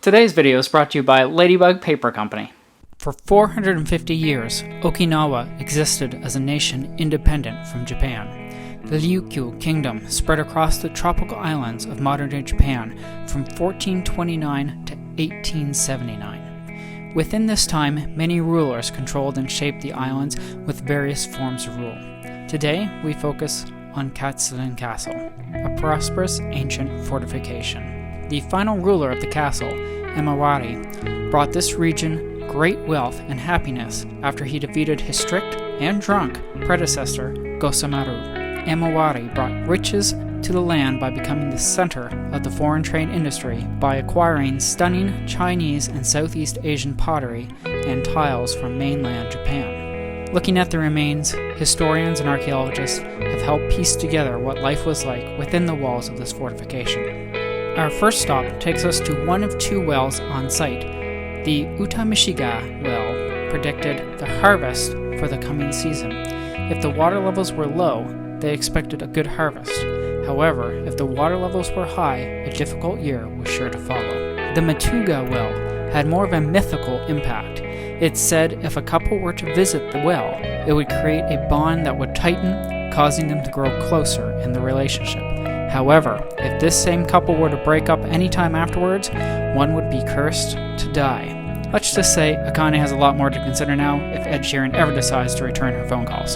Today's video is brought to you by Ladybug Paper Company. For 450 years, Okinawa existed as a nation independent from Japan. The Ryukyu Kingdom spread across the tropical islands of modern-day Japan from 1429 to 1879. Within this time, many rulers controlled and shaped the islands with various forms of rule. Today, we focus on Katsuren Castle, a prosperous ancient fortification. The final ruler of the castle, Amawari, brought this region great wealth and happiness after he defeated his strict and drunk predecessor, Gosamaru. Amawari brought riches to the land by becoming the center of the foreign trade industry by acquiring stunning Chinese and Southeast Asian pottery and tiles from mainland Japan. Looking at the remains, historians and archaeologists have helped piece together what life was like within the walls of this fortification. Our first stop takes us to one of two wells on site. The Utamishiga well predicted the harvest for the coming season. If the water levels were low, they expected a good harvest. However, if the water levels were high, a difficult year was sure to follow. The Matuga well had more of a mythical impact. It said if a couple were to visit the well, it would create a bond that would tighten, causing them to grow closer in the relationship. However, if this same couple were to break up anytime afterwards, one would be cursed to die. Let's just say Akane has a lot more to consider now if Ed Sheeran ever decides to return her phone calls.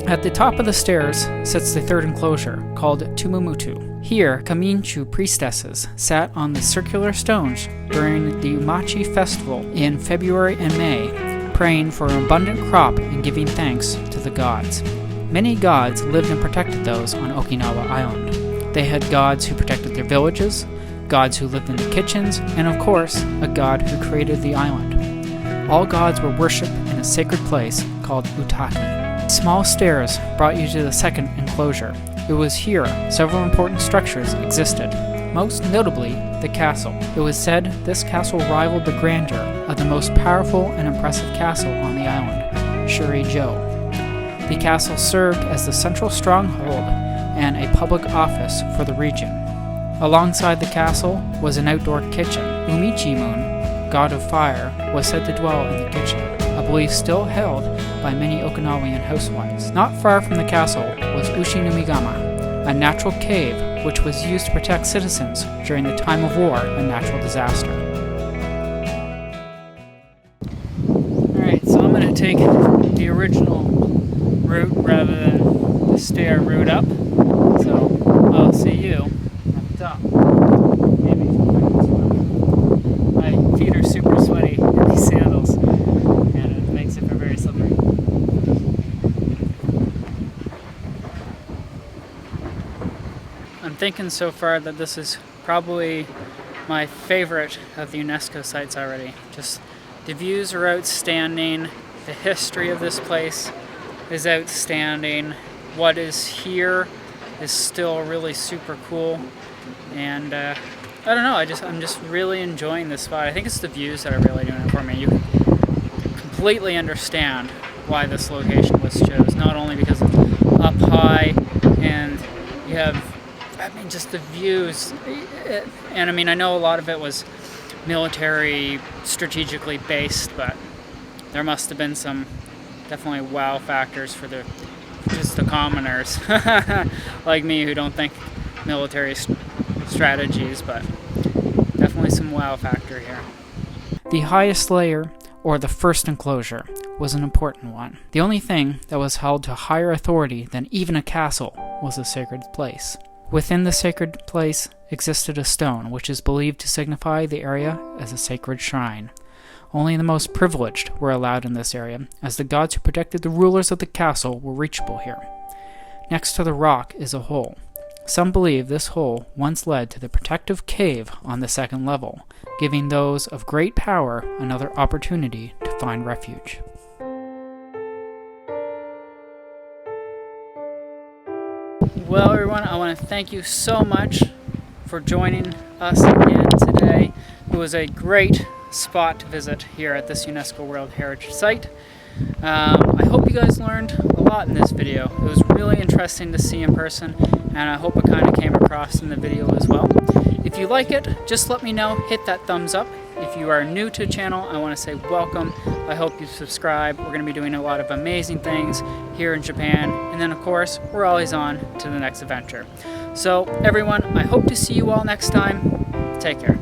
At the top of the stairs sits the third enclosure, called Tumumutu. Here, Kaminchu priestesses sat on the circular stones during the Umachi festival in February and May, praying for an abundant crop and giving thanks to the gods. Many gods lived and protected those on Okinawa Island. They had gods who protected their villages, gods who lived in the kitchens, and of course, a god who created the island. All gods were worshipped in a sacred place called Utaki. Small stairs brought you to the second enclosure. It was here several important structures existed, most notably the castle. It was said this castle rivaled the grandeur of the most powerful and impressive castle on the island, Shuri-jo. The castle served as the central stronghold and a public office for the region. Alongside the castle was an outdoor kitchen. Umichi-mun, god of fire, was said to dwell in the kitchen, a belief still held by many Okinawan housewives. Not far from the castle was Ushinumigama, a natural cave which was used to protect citizens during the time of war and natural disaster. Alright, so I'm going to take the original route rather than the stair route up. So I'll see you at the top. Maybe my feet are super sweaty in these sandals, and it makes it very slippery. I'm thinking so far that this is probably my favorite of the UNESCO sites already. Just the views are outstanding. The history of this place is outstanding. What is here is still really super cool, and I don't know, I'm just really enjoying this spot. I think it's the views that are really doing it for me. You completely understand why this location was chosen, not only because it's up high and you have, just the views, and I know a lot of it was military, strategically based, but there must have been some definitely wow factors for just the commoners like me who don't think military strategies, but definitely some wow factor here. The highest layer, or the first enclosure, was an important one. The only thing that was held to higher authority than even a castle was a sacred place. Within the sacred place existed a stone which is believed to signify the area as a sacred shrine. Only the most privileged were allowed in this area, as the gods who protected the rulers of the castle were reachable here. Next to the rock is a hole. Some believe this hole once led to the protective cave on the second level, giving those of great power another opportunity to find refuge. Well, everyone, I want to thank you so much for joining us again today. It was a great spot to visit here at this UNESCO World Heritage site. I hope you guys learned a lot in this video. It was really interesting. interesting to see in person, and I hope it kind of came across in the video as well. If you like it, just let me know, hit that thumbs up. If you are new to the channel, I want to say welcome. I hope you subscribe. We're going to be doing a lot of amazing things here in Japan, and then of course, we're always on to the next adventure. So everyone, I hope to see you all next time. Take care.